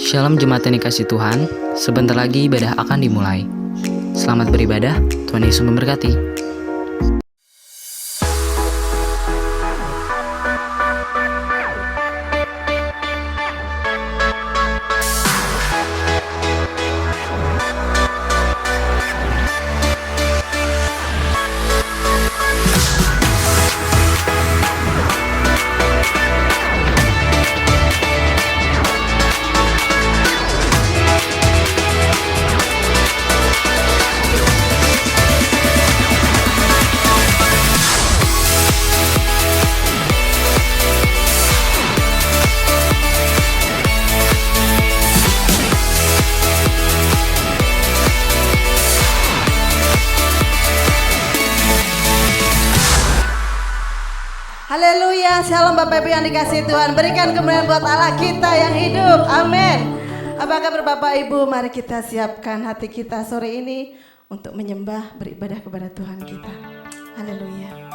Shalom jemaat yang dikasih Tuhan, sebentar lagi ibadah akan dimulai. Selamat beribadah, Tuhan Yesus memberkati. Haleluya, shalom Bapak Ibu yang dikasihi Tuhan. Berikan kemuliaan buat Allah kita yang hidup, amin. Apa kabar Bapak Ibu? Mari kita siapkan hati kita sore ini untuk menyembah, beribadah kepada Tuhan kita. Haleluya.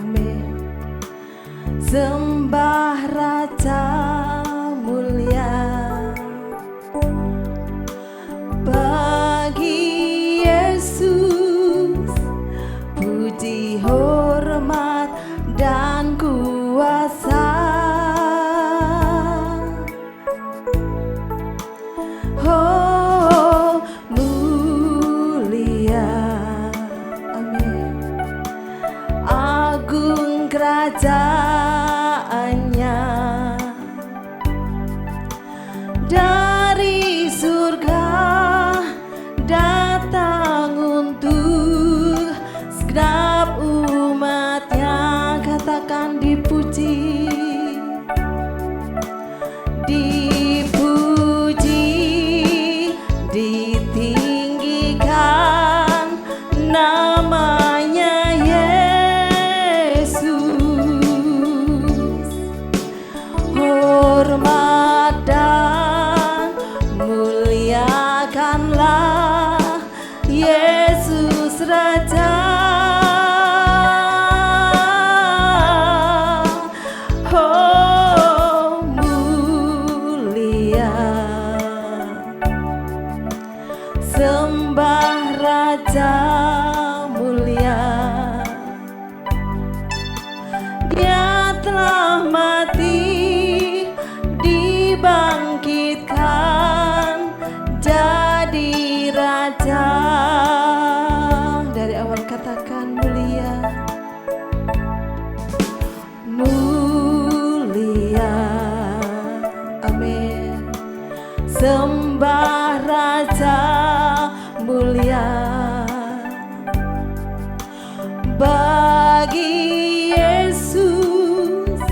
Amin. Sembah Raja mulia bagi Yesus, puji hormat dan kuasa. Oh mulia, amin. Agung kerajaannya, dari surga datang untuk segenap umatnya. Katakan dipuji, dipuji, ditinggikan namanya hormat dan muliakanlah Yesus Raja. Oh mulia, sembah Raja mulia. Dia telah mati, dibangkitkan jadi raja. Dari awal katakan mulia, mulia, amin. Sembah Raja mulia bagi Yesus,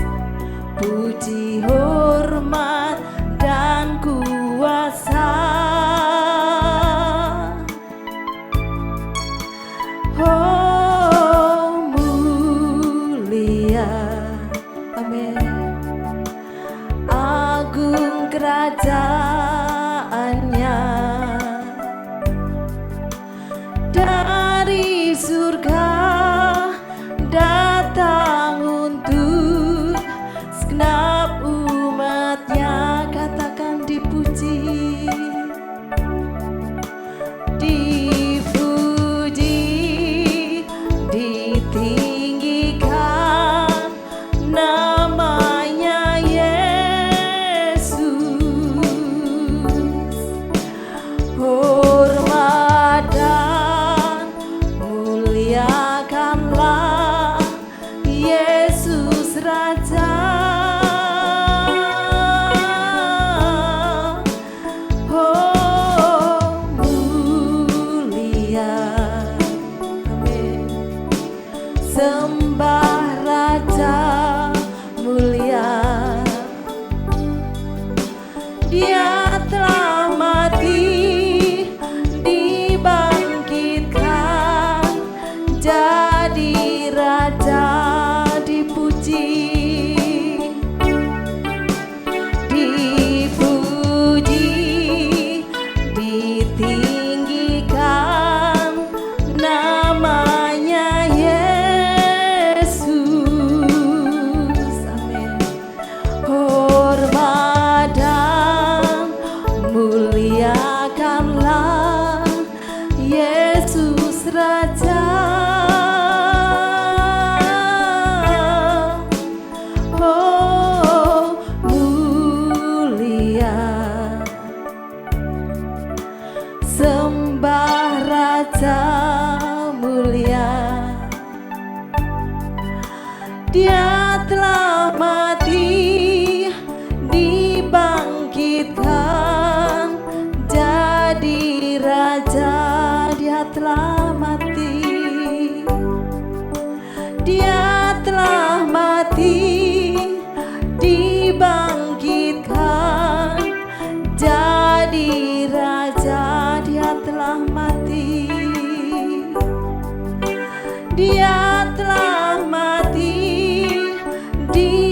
puji hormat dan kuasa. Oh mulia, amin. Agung kerajaannya, dari surga datang untuk segenap umatnya. Katakan dipuji, dipuji, ditinggikan namanya Yesus. Hormat dan muliakanlah Yesus Raja.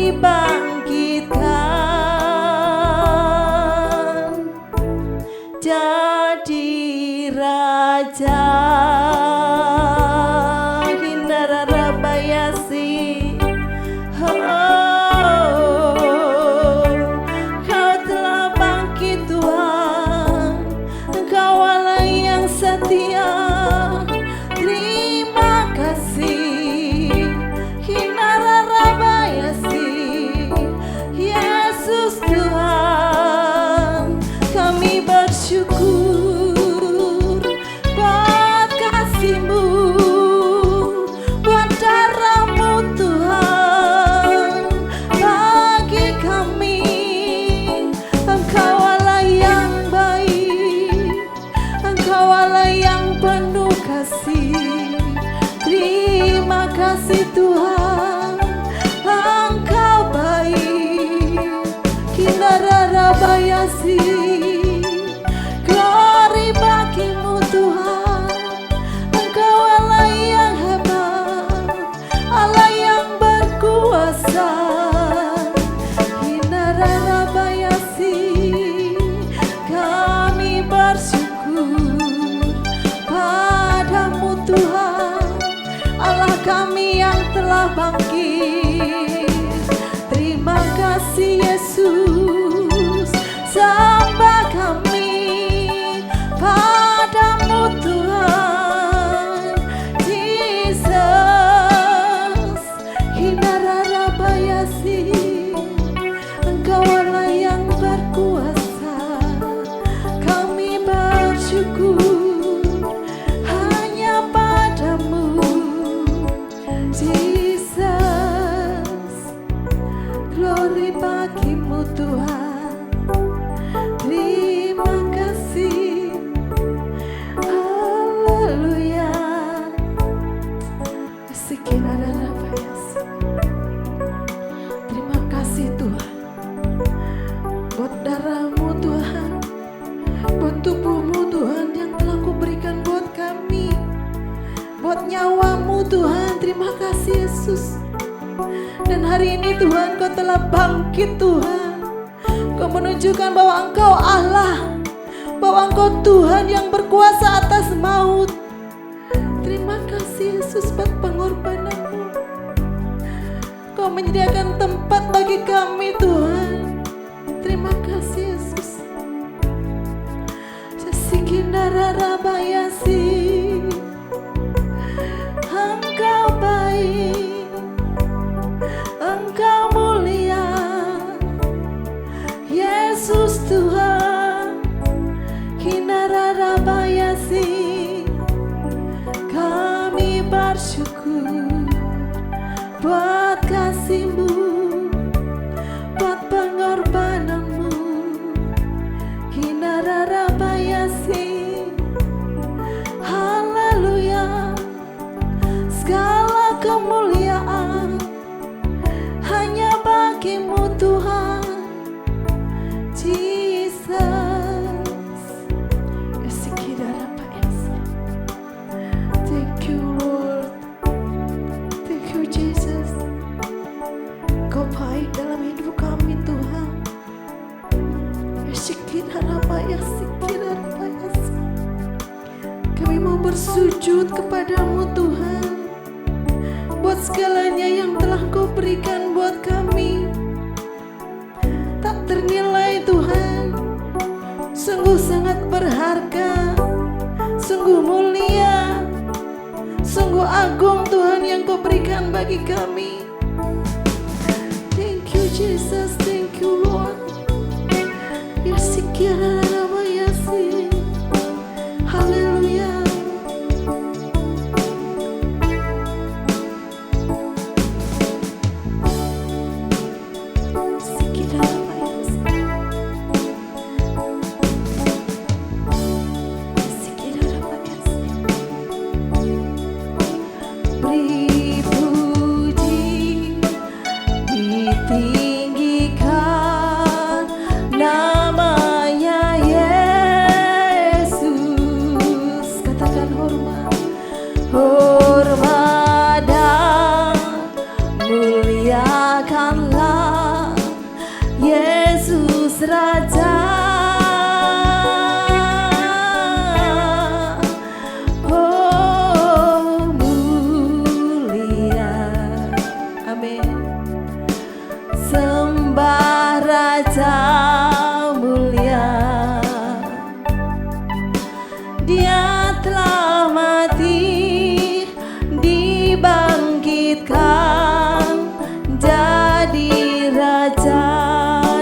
dibangkitkan jadi raja. Hindara Rabayasi, Kau telah bangkit Tuhan, Engkau Allah yang setia. Terima kasih Hindara Rabayasi, Yesus Tuhan, kami bersyukur buat kasih-Mu, buat darah-Mu Tuhan bagi kami. Engkau Allah yang baik, Engkau Allah yang penuh kasih. Terima kasih Tuhan, Engkau baik. Hindara Rabayasi, glory bagi-Mu Tuhan. Engkau Allah yang hebat, Allah yang berkuasa. Hindara Rabayasi, kami bersyukur padamu Tuhan, Allah kami yang telah bangkit. Terima kasih Yesus, sembah kami padamu Tuhan. Jesus, Hindara Rabayasi, Engkau Allah yang berkuasa. Kami bersyukur hanya padamu, Jesus. Glory bagi-Mu Tuhan. Terima kasih. Haleluya. Sekiranya Rabayasi. Terima kasih Tuhan buat darah-Mu Tuhan, buat tubuh-Mu Tuhan yang telah Kau berikan buat kami, buat nyawa-Mu Tuhan. Terima kasih Yesus. Dan hari ini Tuhan, Kau telah bangkit Tuhan. Kau menunjukkan bahwa Engkau Allah, bahwa Engkau Tuhan yang berkuasa atas maut. Terima kasih Yesus buat pengorbanan-Mu. Kau menyediakan tempat bagi kami Tuhan. Terima kasih Yesus. Hindara Rabayasi, Engkau baik, Engkau mulia, Yesus Tuhan. Hindara Rabayasi, kami bersyukur buat kasih-Mu, buat pengorbanan-Mu. Hindara Rabayasi, haleluya. Segala kemuliaan hanya bagi-Mu Tuhan, Jesus. Thank you Lord, thank you Jesus. Kau baik dalam hidup kami Tuhan. Kami mau bersujud kepadamu Tuhan, buat segalanya yang telah Kau berikan buat kami. Tak ternilai Tuhan, sungguh sangat berharga, sungguh mulia, sungguh agung Tuhan yang Kau berikan bagi kami. Thank you Jesus, thank you Lord. Sekiranya Rabayasi, haleluya. Beri puji, ditinggikan Yesus Raja. Oh mulia, amin. Sembah Raja mulia, Dia telah mati, dibangkitkan jadi Raja.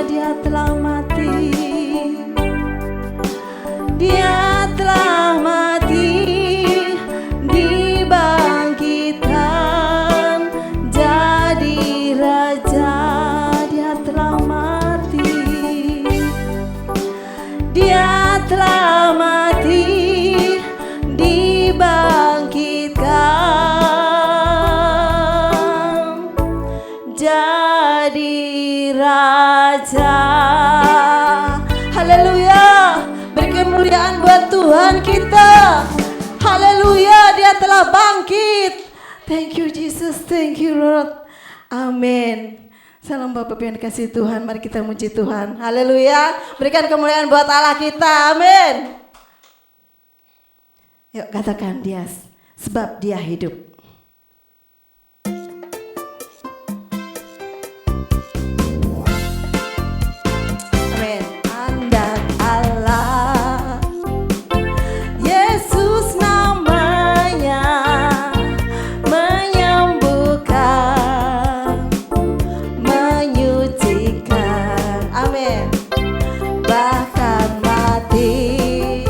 Dia telah mati, Dia telah mati, dibangkitkan jadi Raja. Dia telah mati, Dia telah mati, dibangkitkan jadi Raja. Haleluya, beri kemuliaan buat Tuhan kita. Haleluya, Dia telah bangkit. Thank you Jesus, thank you Lord. Amin. Salam Bapak Ibu yang dikasihi Tuhan, mari kita muji Tuhan. Haleluya, berikan kemuliaan buat Allah kita. Amin. Yuk katakan Dia, sebab Dia hidup. Amin. Anak Allah, Yesus namanya, menyembuhkan, menyucikan. Amin. Bahkan mati,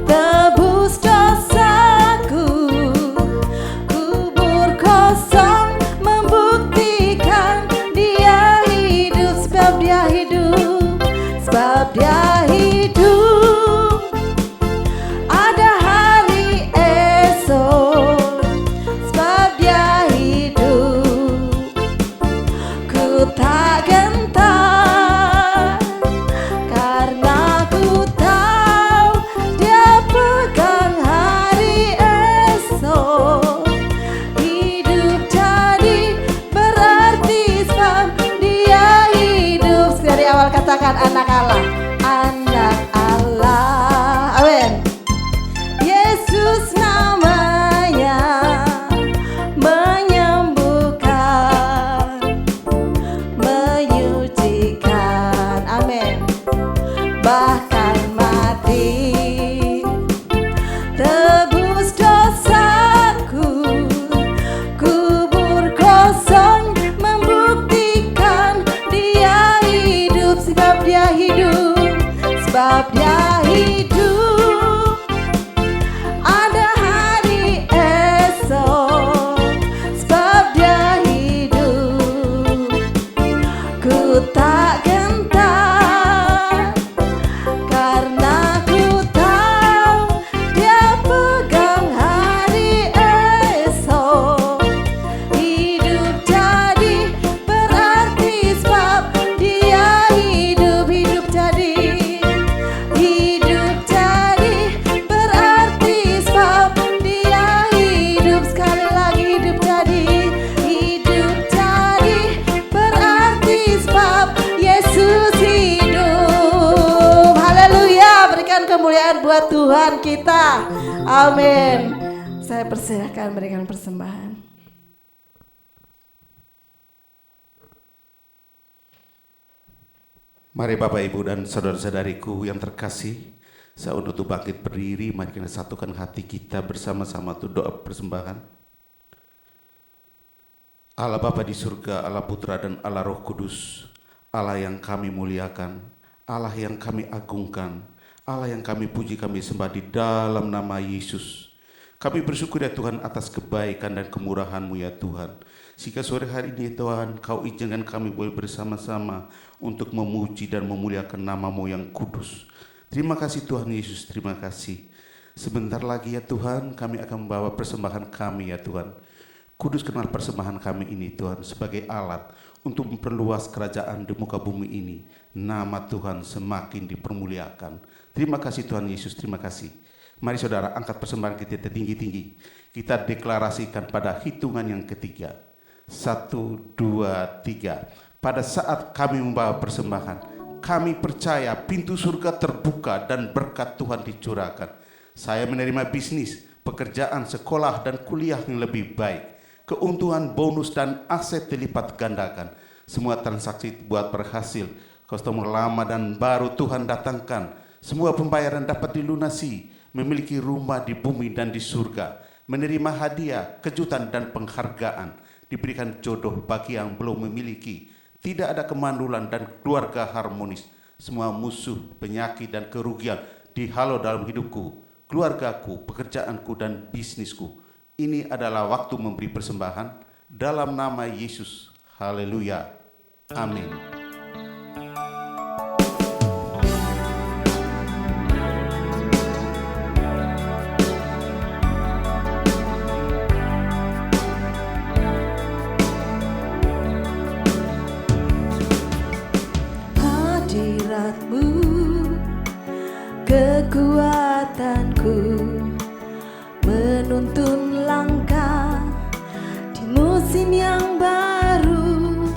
tebus dosaku, kubur kosong membuktikan Dia hidup. Sebab Dia hidup, sebab Dia hidup. Ada hari esok, sebab Dia hidup. Ku tak gentar, karena ku tahu Dia pegang hari esok. Hidup jadi berarti sebab Dia hidup. Dari awal katakan anak Allah, anak Allah. Amin. Yesus namanya, menyembuhkan, menyucikan. Amin. Bahkan mati, tebus dosaku, kubur kosong membuktikan Dia hidup. Sebab Dia hidup, sebab Dia hidup. Ada hari esok, sebab Dia hidup. Ku tak gentar, karena ku tahu Dia pegang hari esok. Hidup jadi berarti sebab Dia hidup. Hidup jadi, hidup jadi berarti sebab Dia hidup. Sekali lagi, hidup jadi, hidup jadi berarti sebab Yesus hidup. Haleluya, berikan kemuliaan buat Tuhan kita. Amin. Saya persilahkan berikan persembahan. Mari Bapak Ibu dan saudara-saudariku yang terkasih, saya untuk bangkit berdiri, mari kita satukan hati kita bersama-sama untuk doa persembahan. Allah Bapa di surga, Allah Putra dan Allah Roh Kudus, Allah yang kami muliakan, Allah yang kami agungkan, Allah yang kami puji, kami sembah di dalam nama Yesus. Kami bersyukur ya Tuhan atas kebaikan dan kemurahan-Mu ya Tuhan. Sehingga sore hari ini Tuhan, Kau izinkan kami boleh bersama-sama untuk memuji dan memuliakan nama-Mu yang kudus. Terima kasih Tuhan Yesus, terima kasih. Sebentar lagi ya Tuhan, kami akan membawa persembahan kami ya Tuhan. Kudus kenal persembahan kami ini Tuhan sebagai alat untuk memperluas kerajaan di muka bumi ini. Nama Tuhan semakin dipermuliakan. Terima kasih Tuhan Yesus, terima kasih. Mari saudara angkat persembahan kita tinggi-tinggi. Kita deklarasikan pada hitungan yang ketiga. 1, 2, 3. pada saat kami membawa persembahan. Kami percaya pintu surga terbuka dan berkat Tuhan dicurahkan. Saya menerima bisnis, pekerjaan, sekolah, dan kuliah yang lebih baik. Keuntungan, bonus, dan aset dilipat gandakan. Semua transaksi buat berhasil. Customer lama dan baru Tuhan datangkan. Semua pembayaran dapat dilunasi. Memiliki rumah di bumi dan di surga. Menerima hadiah, kejutan, dan penghargaan. Diberikan jodoh bagi yang belum memiliki. Tidak ada kemandulan dan keluarga harmonis. Semua musuh, penyakit, dan kerugian dihalau dalam hidupku, keluargaku, pekerjaanku, dan bisnisku. Ini adalah waktu memberi persembahan dalam nama Yesus. Haleluya. Amin. Hadiratmu, kekuatanku, menuntun langkah di musim yang baru.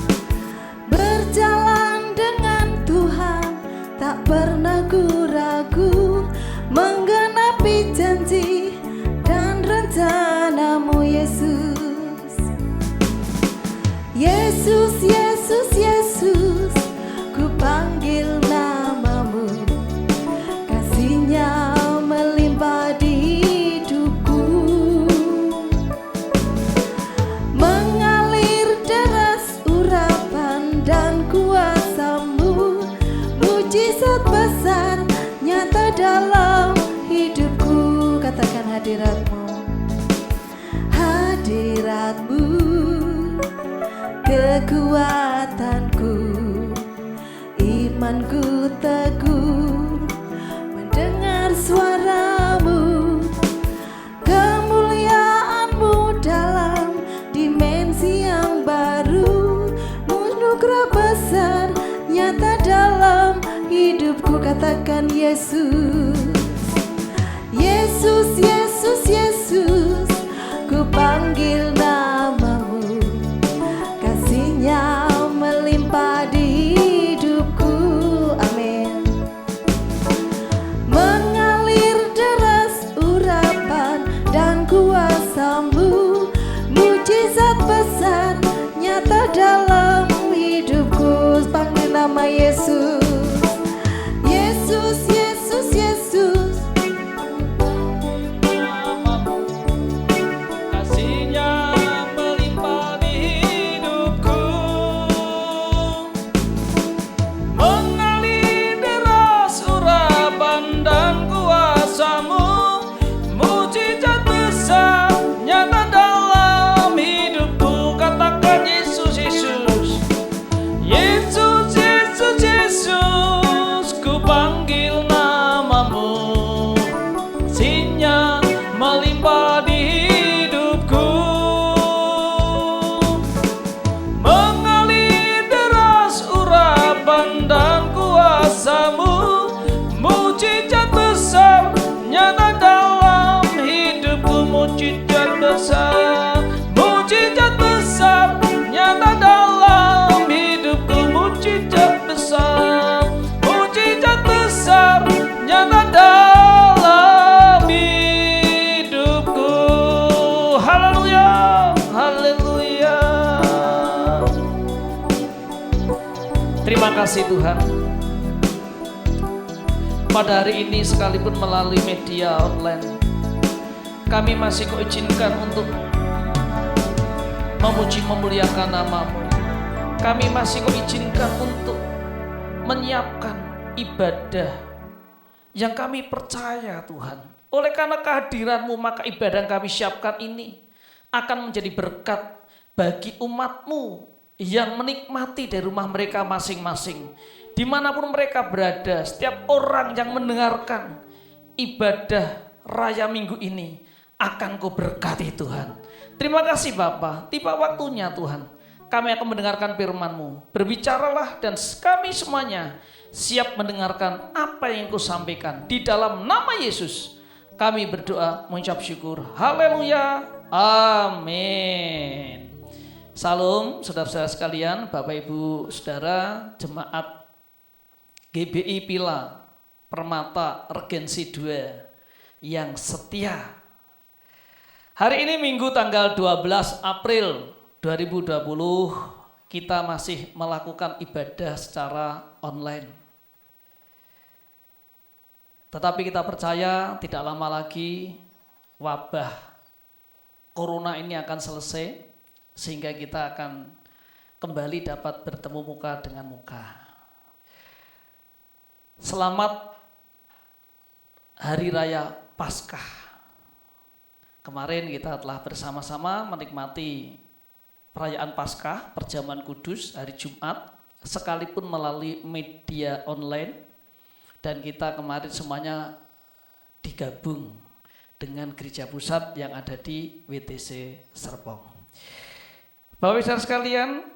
Berjalan dengan Tuhan, tak pernah ku ragu, menggenapi janji dan rencanamu Yesus. Yesus, Yesus, Yesus, ku panggil namamu, kasih-Nya melimpah di hidupku, mengalir deras urapan dan kuasa-Mu, mujizat besar nyata dalam hidupku. Katakan hadirat-Mu, hadirat-Mu, kekuatanku, imanku teguh mendengar suara-Mu, kemuliaan-Mu dalam dimensi yang baru, anugerah besar nyata dalam hidupku. Katakan Yesus, Yesus, Yesus, Yesus, ku panggil namamu, kasih-Nya melimpah di hidupku. Amin. Mengalir deras urapan dan kuasa-Mu, mujizat besar nyata dalam hidupku. Panggil nama Yesus, Yesus, Yesus, Yesus, kasih-Nya melimpah di hidupku, mengalir deras urapan dan kuasa-Mu, mujizat besar nyata dalam hidupku. Katakan Yesus, Yesus, Yesus, Yesus, Yesus, ku panggil namamu, kasih-Nya melimpah di hidupku, mengalir deras urapan dan kuasa-Mu, mujizat besar nyata dalam hidupku. Mujizat besar, mujizat besar nyata dalam hidupku. Mujizat besar, mujizat besar nyata dalam hidupku. Haleluya, haleluya. Terima kasih Tuhan. Pada hari ini sekalipun melalui media online, kami masih Kau izinkan untuk memuji memuliakan nama-Mu. Kami masih Kau izinkan untuk menyiapkan ibadah yang kami percaya Tuhan. Oleh karena kehadiran-Mu, maka ibadah yang kami siapkan ini akan menjadi berkat bagi umat-Mu yang menikmati dari rumah mereka masing-masing. Dimanapun mereka berada, setiap orang yang mendengarkan ibadah raya minggu ini akan Kau berkati Tuhan. Terima kasih Bapa, tiba waktunya Tuhan kami akan mendengarkan firman-Mu. Berbicaralah dan kami semuanya siap mendengarkan apa yang Kau sampaikan. Di dalam nama Yesus kami berdoa mengucap syukur. Haleluya, amin. Salam saudara-saudara sekalian, Bapak Ibu Saudara, Jemaat GBI Pila Permata Regensi 2 yang setia. Hari ini Minggu tanggal 12 April 2020 kita masih melakukan ibadah secara online. Tetapi kita percaya tidak lama lagi wabah Corona ini akan selesai, sehingga kita akan kembali dapat bertemu muka dengan muka. Selamat Hari Raya Paskah. Kemarin kita telah bersama-sama menikmati perayaan Paskah, perjamuan kudus hari Jumat, sekalipun melalui media online. Dan kita kemarin semuanya digabung dengan gereja pusat yang ada di WTC Serpong. Bapak Ibu sekalian,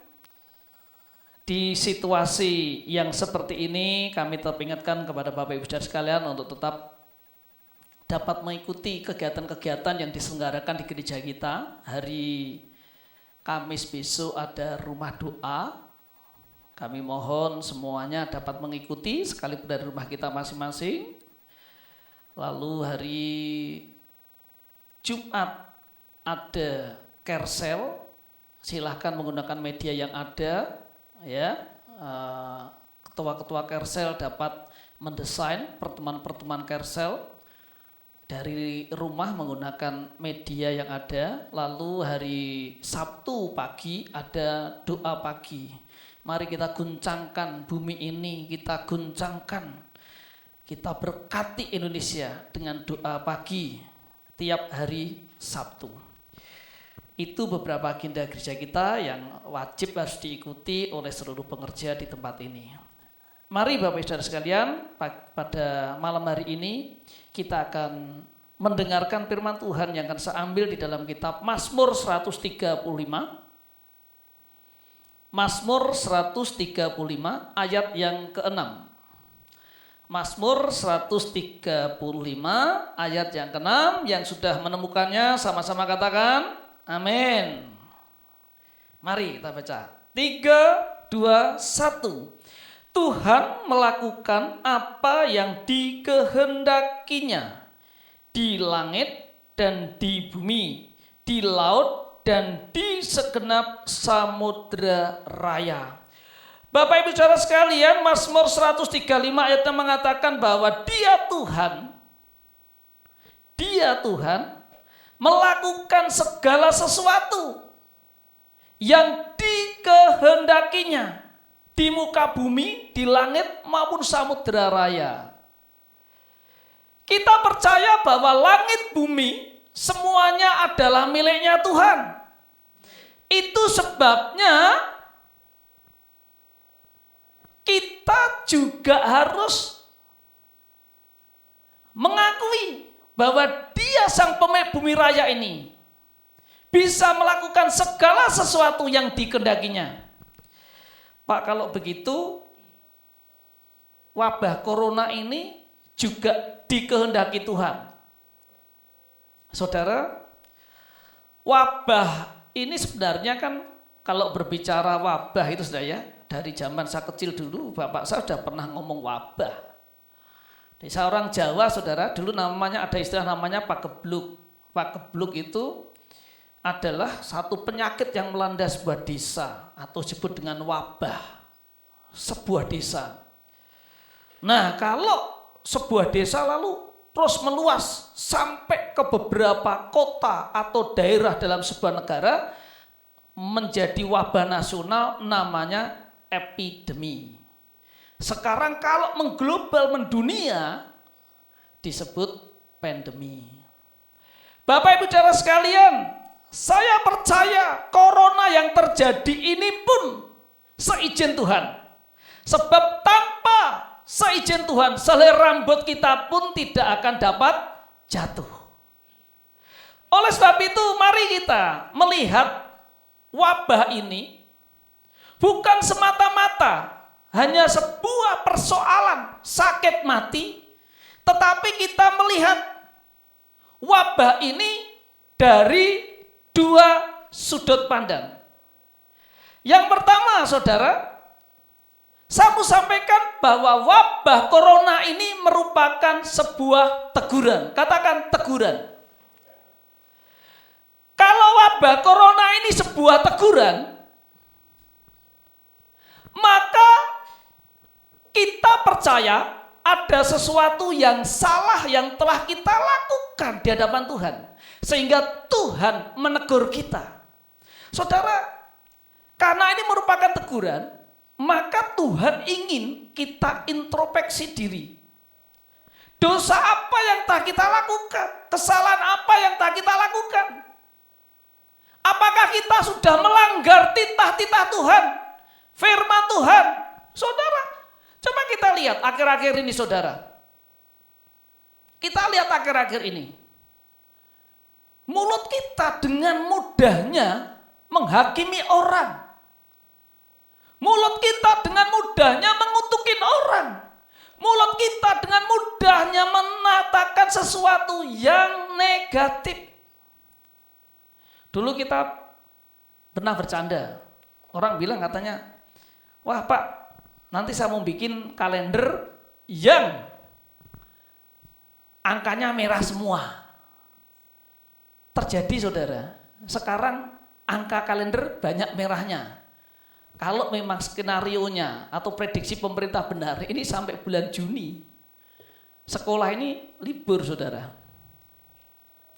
di situasi yang seperti ini kami tetap ingatkan kepada Bapak Ibu sekalian untuk tetap dapat mengikuti kegiatan-kegiatan yang diselenggarakan di gereja kita. Hari Kamis besok ada rumah doa. Kami mohon semuanya dapat mengikuti sekalipun dari rumah kita masing-masing. Lalu hari Jumat ada Kersel. Silahkan menggunakan media yang ada, ya. Ketua-ketua Kersel dapat mendesain pertemuan-pertemuan Kersel dari rumah menggunakan media yang ada. Lalu hari Sabtu pagi ada doa pagi. Mari kita guncangkan bumi ini, kita guncangkan, kita berkati Indonesia dengan doa pagi tiap hari Sabtu. Itu beberapa agenda gereja kita yang wajib harus diikuti oleh seluruh pengerja di tempat ini. Mari Bapak Ibu Saudara sekalian, pada malam hari ini kita akan mendengarkan firman Tuhan yang akan saya ambil di dalam kitab Mazmur 135. Mazmur 135 ayat yang ke-6. Mazmur 135 ayat yang ke-6, yang sudah menemukannya sama-sama katakan amin. Mari kita baca. 3, 2, 1. Tuhan melakukan apa yang dikehendakinya di langit dan di bumi, di laut dan di segenap samudra raya. Bapak Ibu Saudara sekalian, Mazmur 135 ayatnya mengatakan bahwa Dia Tuhan melakukan segala sesuatu yang dikehendakinya di muka bumi, di langit maupun samudera raya. Kita percaya bahwa langit bumi semuanya adalah miliknya Tuhan. Itu sebabnya kita juga harus mengakui bahwa Dia sang pemilik bumi raya ini bisa melakukan segala sesuatu yang dikehendakinya. Pak, kalau begitu wabah corona ini juga dikehendaki Tuhan. Saudara, wabah ini sebenarnya kan kalau berbicara wabah itu sudah ya, dari zaman saya kecil dulu bapak saya sudah pernah ngomong wabah. Di seorang Jawa, saudara, dulu namanya ada istilah namanya pagebluk. Pagebluk itu adalah satu penyakit yang melanda sebuah desa atau disebut dengan wabah sebuah desa. Nah, kalau sebuah desa lalu terus meluas sampai ke beberapa kota atau daerah dalam sebuah negara, menjadi wabah nasional, namanya epidemi. Sekarang kalau mengglobal, mendunia, disebut pandemi. Bapak Ibu Saudara sekalian, saya percaya corona yang terjadi ini pun seizin Tuhan. Sebab tanpa seizin Tuhan, sehelai rambut kita pun tidak akan dapat jatuh. Oleh sebab itu, mari kita melihat wabah ini bukan semata-mata hanya sebuah persoalan sakit mati, tetapi kita melihat wabah ini dari dua sudut pandang. Yang pertama, saudara, saya mau sampaikan bahwa wabah corona ini merupakan sebuah teguran. Katakan teguran. Kalau wabah corona ini sebuah teguran, maka kita percaya ada sesuatu yang salah yang telah kita lakukan di hadapan Tuhan. Sehingga Tuhan menegur kita. Saudara, karena ini merupakan teguran, maka Tuhan ingin kita introspeksi diri. Dosa apa yang tak kita lakukan? Kesalahan apa yang tak kita lakukan? Apakah kita sudah melanggar titah-titah Tuhan? Firman Tuhan? Saudara, coba kita lihat akhir-akhir ini, saudara. Kita lihat akhir-akhir ini. Mulut kita dengan mudahnya menghakimi orang. Mulut kita dengan mudahnya mengutukin orang. Mulut kita dengan mudahnya mengatakan sesuatu yang negatif. Dulu kita pernah bercanda. Orang bilang katanya, wah Pak, nanti saya mau bikin kalender yang angkanya merah semua. Terjadi saudara, sekarang angka kalender banyak merahnya. Kalau memang skenarionya atau prediksi pemerintah benar, ini sampai bulan Juni, sekolah ini libur saudara.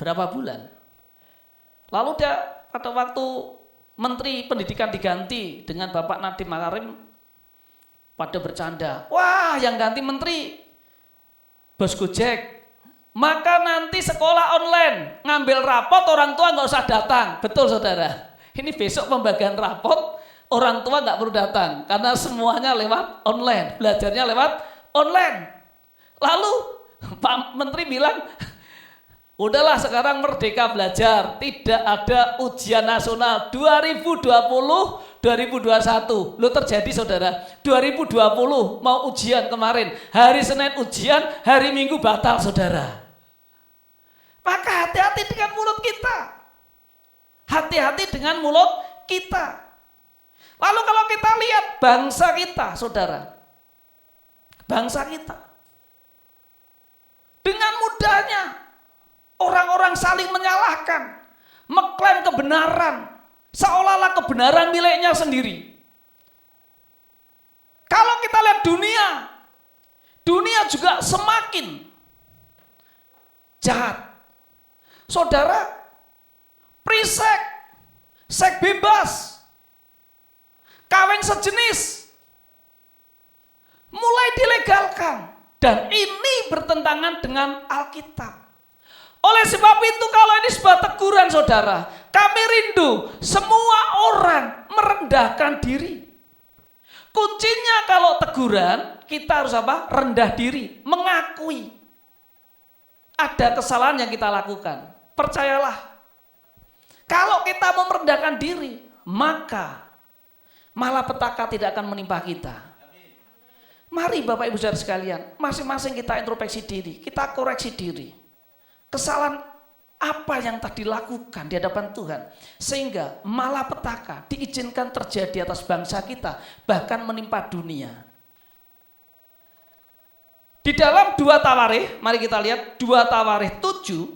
Berapa bulan? Lalu pada waktu Menteri Pendidikan diganti dengan Bapak Nadiem Makarim, pada bercanda, wah yang ganti Menteri Bos Gojek, maka nanti sekolah online, ngambil rapot orang tua nggak usah datang. Betul saudara, ini besok pembagian rapot, orang tua nggak perlu datang karena semuanya lewat online, belajarnya lewat online. Lalu Pak Menteri bilang, udahlah sekarang merdeka belajar, tidak ada ujian nasional 2020-2021. Lo terjadi saudara, 2020 mau ujian kemarin, hari Senin ujian, hari Minggu batal saudara. Maka hati-hati dengan mulut kita. Hati-hati dengan mulut kita. Lalu kalau kita lihat bangsa kita saudara, bangsa kita dengan mudahnya orang-orang saling menyalahkan, mengklaim kebenaran, seolah-olah kebenaran miliknya sendiri. Kalau kita lihat dunia juga semakin jahat. Saudara, seks bebas, kawin sejenis, mulai dilegalkan. Dan ini bertentangan dengan Alkitab. Oleh sebab itu kalau ini sebuah teguran saudara, kami rindu semua orang merendahkan diri. Kuncinya kalau teguran, kita harus apa? Rendah diri, mengakui ada kesalahan yang kita lakukan. Percayalah, kalau kita mau merendahkan diri, maka malapetaka tidak akan menimpa kita. Mari Bapak Ibu Saudara sekalian, masing-masing kita introspeksi diri, kita koreksi diri. Kesalahan apa yang tadi dilakukan di hadapan Tuhan sehingga malapetaka diizinkan terjadi atas bangsa kita, bahkan menimpa dunia. Di dalam 2 Tawarikh, mari kita lihat 2 Tawarikh 7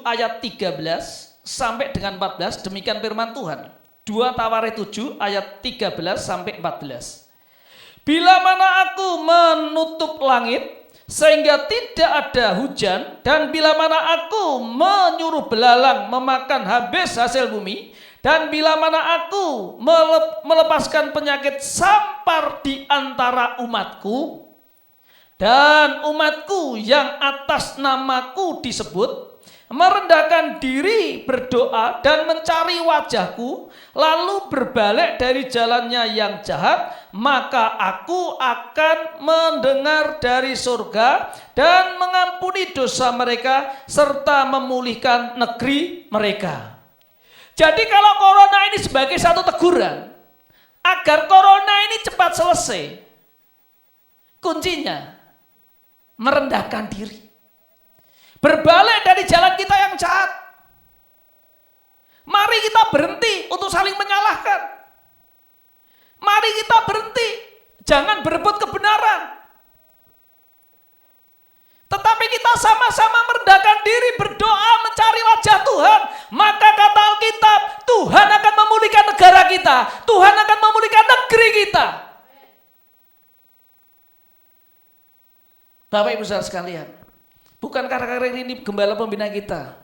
ayat 13 sampai dengan 14, demikian firman Tuhan. 2 Tawarikh 7 ayat 13 sampai 14. Bila mana aku menutup langit sehingga tidak ada hujan, dan bila mana aku menyuruh belalang memakan habis hasil bumi, dan bila mana aku melepaskan penyakit sampar di antara umatku, dan umatku yang atas namaku disebut merendahkan diri, berdoa dan mencari wajahku, lalu berbalik dari jalannya yang jahat, maka aku akan mendengar dari surga dan mengampuni dosa mereka serta memulihkan negeri mereka. Jadi kalau corona ini sebagai satu teguran, agar corona ini cepat selesai, kuncinya merendahkan diri. Berbalik dari jalan kita yang jahat. Mari kita berhenti untuk saling menyalahkan. Mari kita berhenti, jangan berebut kebenaran. Tetapi kita sama-sama merendahkan diri, berdoa, mencari wajah Tuhan. Maka kata Alkitab, Tuhan akan memulihkan negara kita. Tuhan akan memulihkan negeri kita. Bapak Ibu Saudara sekalian, bukan karena ini gembala pembina kita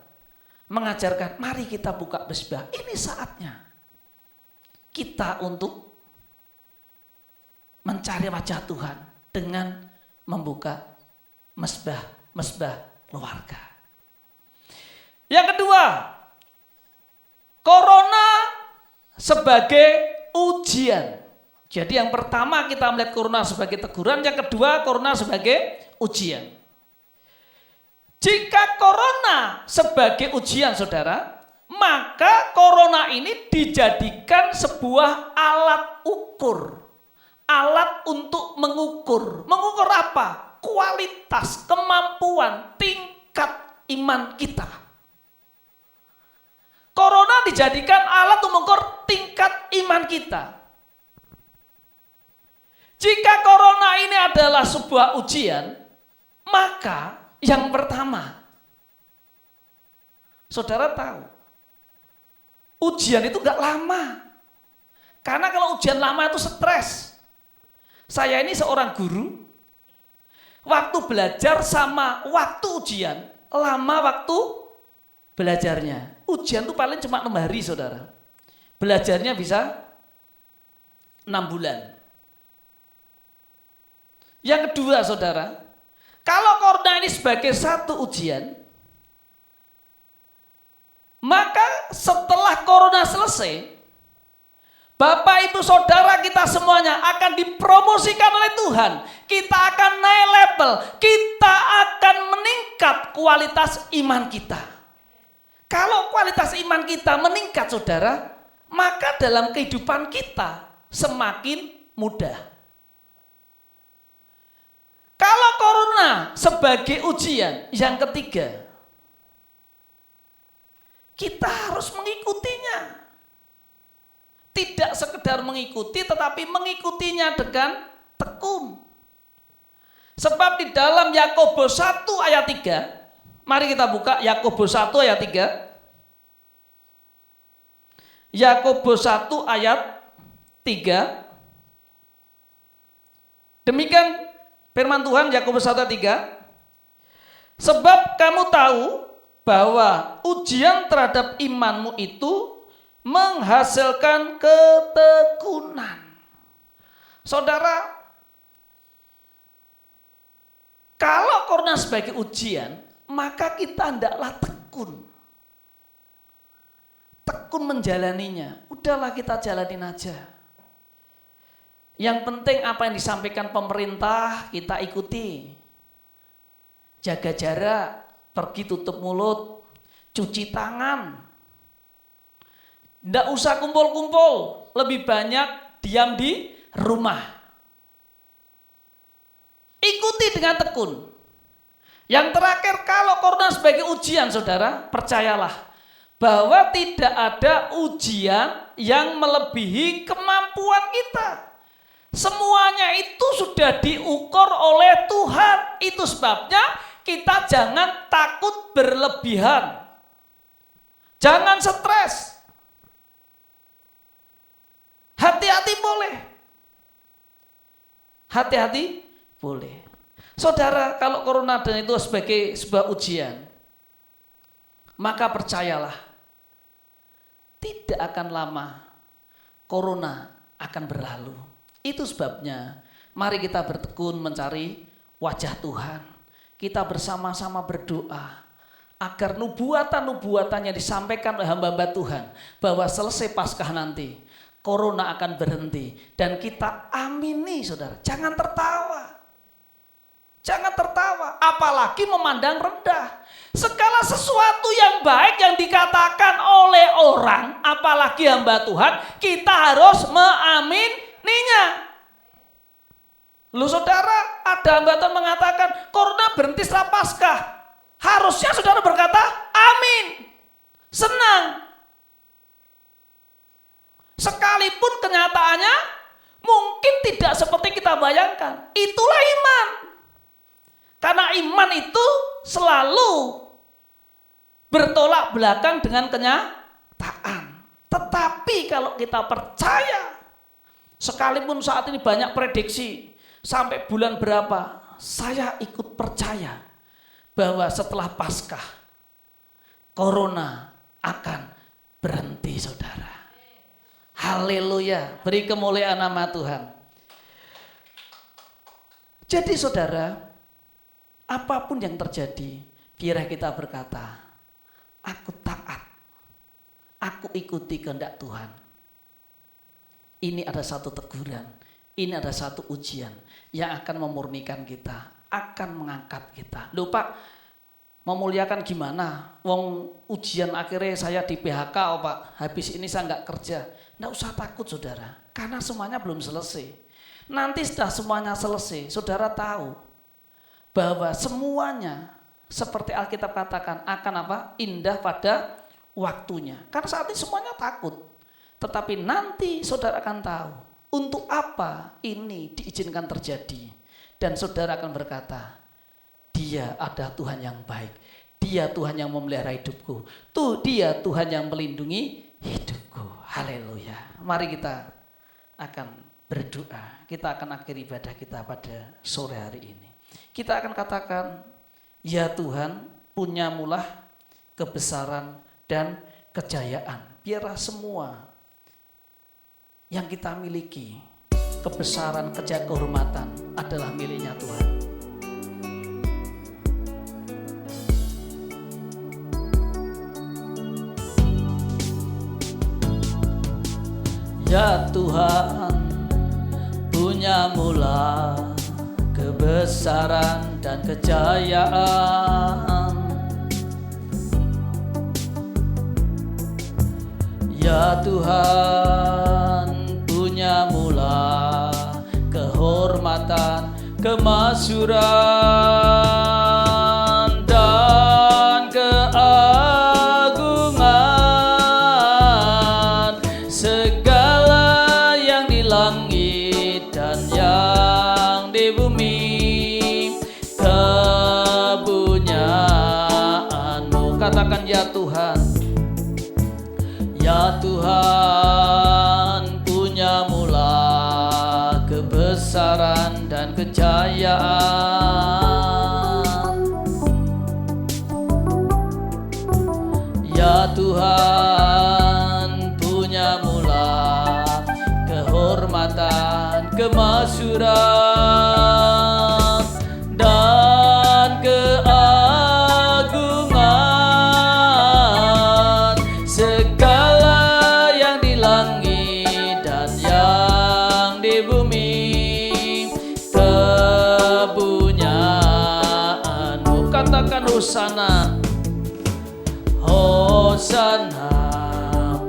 mengajarkan, mari kita buka mesbah. Ini saatnya kita untuk mencari wajah Tuhan dengan membuka mesbah keluarga. Yang kedua, corona sebagai ujian. Jadi yang pertama kita melihat corona sebagai teguran, yang kedua corona sebagai ujian. Jika corona sebagai ujian, saudara, maka corona ini dijadikan sebuah alat ukur. Alat untuk mengukur. Mengukur apa? Kualitas, kemampuan, tingkat iman kita. Corona dijadikan alat untuk mengukur tingkat iman kita. Jika corona ini adalah sebuah ujian, maka yang pertama, saudara tahu, ujian itu gak lama. Karena kalau ujian lama itu stres. Saya ini seorang guru, waktu belajar sama waktu ujian, lama waktu belajarnya. Ujian itu paling cuma 6 hari, saudara. Belajarnya bisa 6 bulan. Yang kedua, saudara, kalau corona ini sebagai satu ujian, maka setelah corona selesai, Bapak, Ibu, Saudara kita semuanya akan dipromosikan oleh Tuhan. Kita akan naik level, kita akan meningkat kualitas iman kita. Kalau kualitas iman kita meningkat, saudara, maka dalam kehidupan kita semakin mudah. Kalau corona sebagai ujian, yang ketiga, kita harus mengikutinya. Tidak sekedar mengikuti, tetapi mengikutinya dengan tekun. Sebab di dalam Yakobus 1 ayat 3, mari kita buka Yakobus 1 ayat 3. Yakobus 1 ayat 3. Demikian firman Tuhan, Yakobus 1 ayat 3. Sebab kamu tahu bahwa ujian terhadap imanmu itu menghasilkan ketekunan. Saudara, kalau corona sebagai ujian, maka kita hendaklah tekun. Tekun menjalaninya. Udahlah, kita jalanin aja. Yang penting apa yang disampaikan pemerintah kita ikuti. Jaga jarak, pergi tutup mulut, cuci tangan. Tidak usah kumpul-kumpul, lebih banyak diam di rumah. Ikuti dengan tekun. Yang terakhir, kalau corona sebagai ujian, saudara, percayalah bahwa tidak ada ujian yang melebihi kemampuan kita. Semuanya itu sudah diukur oleh Tuhan. Itu sebabnya kita jangan takut berlebihan. Jangan stres. Hati-hati boleh. Hati-hati boleh. Saudara, kalau corona dan itu sebagai sebuah ujian, maka percayalah, tidak akan lama corona akan berlalu. Itu sebabnya mari kita bertekun mencari wajah Tuhan. Kita bersama-sama berdoa agar nubuatan-nubuatan yang disampaikan oleh hamba-hamba Tuhan bahwa selesai Paskah nanti corona akan berhenti dan kita amini, saudara. Jangan tertawa. Jangan tertawa, apalagi memandang rendah. Segala sesuatu yang baik yang dikatakan oleh orang, apalagi hamba Tuhan, kita harus mengamininya. Loh saudara, ada hamba Tuhan mengatakan corona berhenti setelah Paskah. Harusnya saudara berkata, amin. Senang. Sekalipun kenyataannya mungkin tidak seperti kita bayangkan. Itulah iman. Karena iman itu selalu bertolak belakang dengan kenyataan. Tetapi kalau kita percaya, sekalipun saat ini banyak prediksi, sampai bulan berapa, saya ikut percaya bahwa setelah Paskah, Corona akan berhenti, saudara. Haleluya, beri kemuliaan nama Tuhan. Jadi saudara, apapun yang terjadi, biarlah kita berkata, aku taat, aku ikuti kehendak Tuhan. Ini ada satu teguran, ini ada satu ujian yang akan memurnikan kita, akan mengangkat kita. Loh Pak, memuliakan gimana? Wong ujian akhirnya saya di PHK, Pak. Habis ini saya nggak kerja. Nggak usah takut saudara, karena semuanya belum selesai. Nanti setelah semuanya selesai, saudara tahu bahwa semuanya seperti Alkitab katakan akan apa? Indah pada waktunya. Karena saat ini semuanya takut. Tetapi nanti saudara akan tahu untuk apa ini diizinkan terjadi. Dan saudara akan berkata, Dia ada Tuhan yang baik. Dia Tuhan yang memelihara hidupku. Dia Tuhan yang melindungi hidupku. Haleluya. Mari kita akan berdoa. Kita akan akhiri ibadah kita pada sore hari ini. Kita akan katakan, ya Tuhan, punyamulah kebesaran dan kejayaan. Biarlah semua yang kita miliki, kebesaran, kejayaan, kehormatan adalah miliknya Tuhan. Ya Tuhan, punyamulah kebesaran dan kejayaan. Ya Tuhan, punyamulah kehormatan, kemasyhuran dan keagungan. Segala yang di langit dan yang di bumi kepunyaan-Mu. Katakan ya Tuhan. Ya Tuhan, punyamulah kebesaran dan kejayaan. Ya Tuhan, punyamulah kehormatan, kemasyhuran dan keagungan. Segala yang di langit dan yang di bumi kepunyaan-Mu. Katakan hosana. Hosana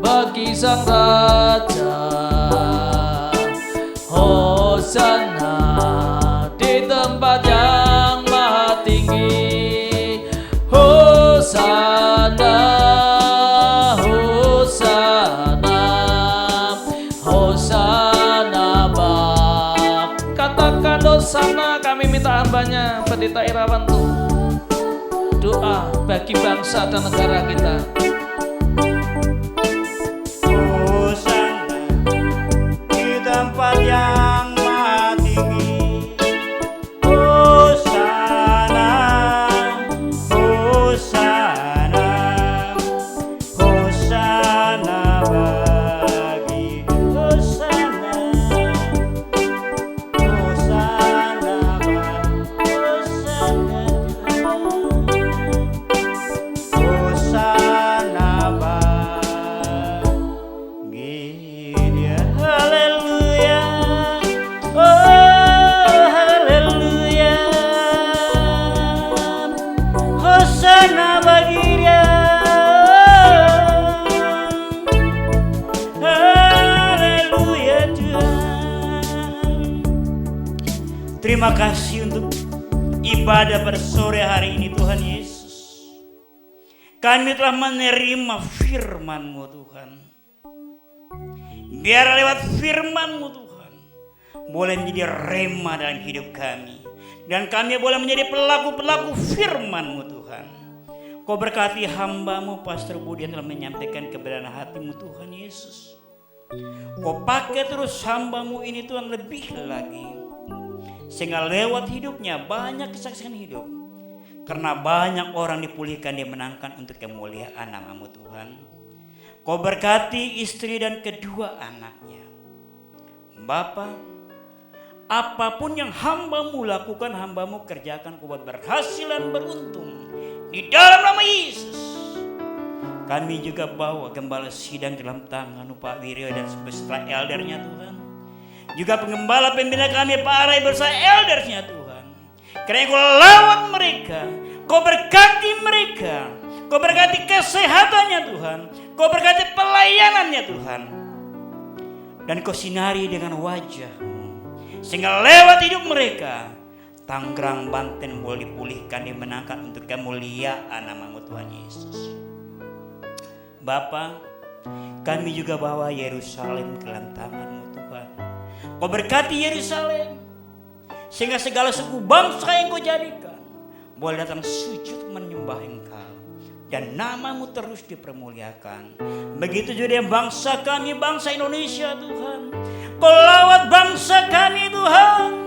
bagi Sang Raja. Hosana di tempat yang maha tinggi. Hosana, Hosana, Hosana Bapa. Katakan hosana, kami minta hambanya Pendeta Irawan tuh doa bagi bangsa dan negara kita. Hosana di tempat yang maha tinggi. Hosana, Hosana, Hosana bagi Hosana, Hosana bagi Hosana, Hosana bagi Dia. Haleluya, oh haleluya. Hosana bagi Dia. Haleluya Tuhan. Terima kasih untuk ibadah pada sore hari ini Tuhan Yesus. Kami telah menerima firman-Mu Tuhan. Biar lewat firman-Mu Tuhan boleh menjadi rema dalam hidup kami. Dan kami boleh menjadi pelaku-pelaku firman-Mu Tuhan. Kau berkati hamba-Mu Pastor Budi yang telah menyampaikan kebenaran hati-Mu Tuhan Yesus. Kau pakai terus hamba-Mu ini Tuhan lebih lagi. Sehingga lewat hidupnya banyak kesaksian hidup. Karena banyak orang dipulihkan, dimenangkan untuk kemuliaan nama-Mu Tuhan. Kau berkati istri dan kedua anaknya. Bapa, apapun yang hamba-Mu lakukan, hamba-Mu kerjakan, Kau buat berhasil dan beruntung. Di dalam nama Yesus. Kami juga bawa gembala sidang dalam tangan Pak Wiryo dan beserta eldernya Tuhan. Juga pengembala pembina kami Pak Arai bersama eldersnya Tuhan. Karena Kau lawat mereka, Kau berkati mereka, Kau berkati kesehatannya Tuhan, Kau berkati pelayanannya Tuhan. Dan Kau sinari dengan wajah-Mu. Sehingga lewat hidup mereka, Tangerang, Banten boleh dipulihkan, dimenangkan untuk kemuliaan nama-Mu Tuhan Yesus. Bapa, kami juga bawa Yerusalem ke dalam tangan-Mu Tuhan. Kau berkati Yerusalem, sehingga segala suku bangsa yang Kau jadikan boleh datang sujud menyembah Engkau. Dan nama-Mu terus dipermuliakan. Begitu juga dengan bangsa kami, bangsa Indonesia Tuhan. Kau lawat bangsa kami Tuhan.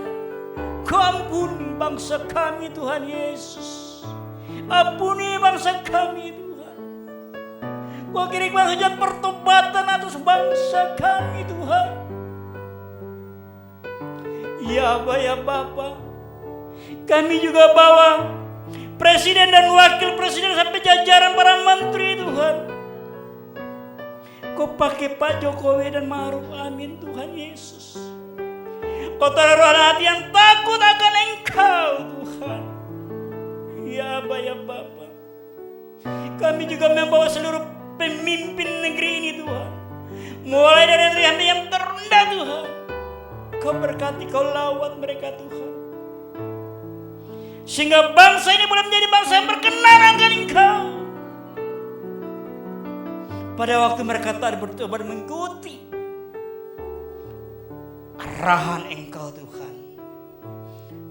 Kau ampuni bangsa kami Tuhan Yesus. Ampuni bangsa kami Tuhan. Kau kirimkan saja pertobatan atas bangsa kami Tuhan. Ya Bapa, kami juga bawa Presiden dan Wakil Presiden sampai jajaran para menteri Tuhan. Kau pakai Pak Jokowi dan Ma'ruf Amin Tuhan Yesus. Kau taruh hati yang takut akan Engkau Tuhan. Ya Bapa, kami juga membawa seluruh pemimpin negeri ini Tuhan. Mulai dari yang terendah Tuhan. Kau berkati, Kau lawat mereka Tuhan. Sehingga bangsa ini boleh menjadi bangsa yang berkenan akan Engkau. Pada waktu mereka tak bertobat mengikuti arahan Engkau Tuhan,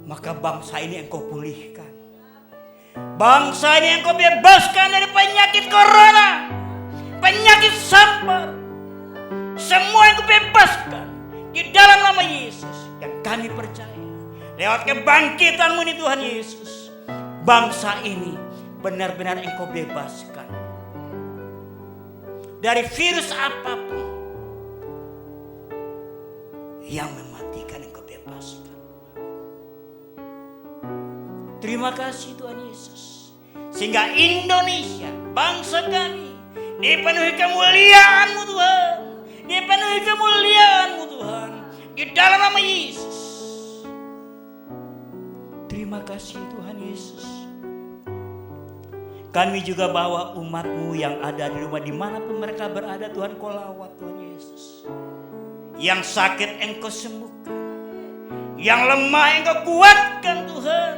maka bangsa ini Engkau pulihkan. Bangsa ini Engkau bebaskan dari penyakit corona, penyakit sampar. Semua Engkau bebaskan di dalam nama Yesus. Dan kami percaya lewat kebangkitan-Mu ini Tuhan Yesus, bangsa ini benar-benar Engkau bebaskan dari virus apapun yang mematikan. Engkau bebaskan. Terima kasih Tuhan Yesus, sehingga Indonesia, bangsa kami, dipenuhi kemuliaan-Mu Tuhan, dipenuhi kemuliaan-Mu Tuhan, di dalam nama Yesus. Terima kasih Tuhan Yesus. Kami juga bawa umat-Mu yang ada di rumah dimanapun mereka berada Tuhan. Kau lawat Tuhan Yesus. Yang sakit Engkau sembuhkan, yang lemah Engkau kuatkan Tuhan.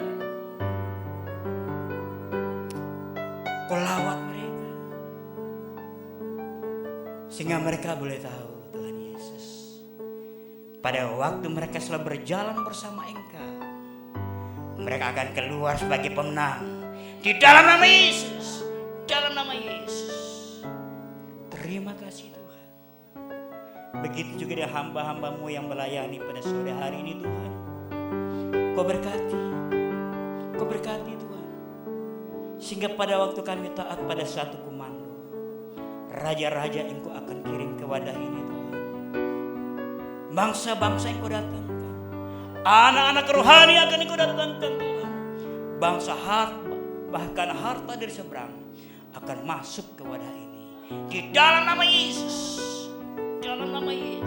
Kau lawat mereka, sehingga mereka boleh tahu Tuhan Yesus, pada waktu mereka selalu berjalan bersama Engkau, mereka akan keluar sebagai pemenang di dalam nama Yesus. Dalam nama Yesus. Terima kasih Tuhan. Begitu juga dengan hamba-hamba-Mu yang melayani pada sore hari ini Tuhan. Kau berkati. Kau berkati Tuhan. Sehingga pada waktu kami taat pada satu komando, raja-raja Engkau akan kirim ke wadah ini Tuhan. Bangsa-bangsa Engkau datangkan. Anak-anak rohani akan Engkau datangkan Tuhan. Bangsa harta, bahkan harta dari seberang akan masuk ke wadah ini. Di dalam nama Yesus. Dalam nama Yesus.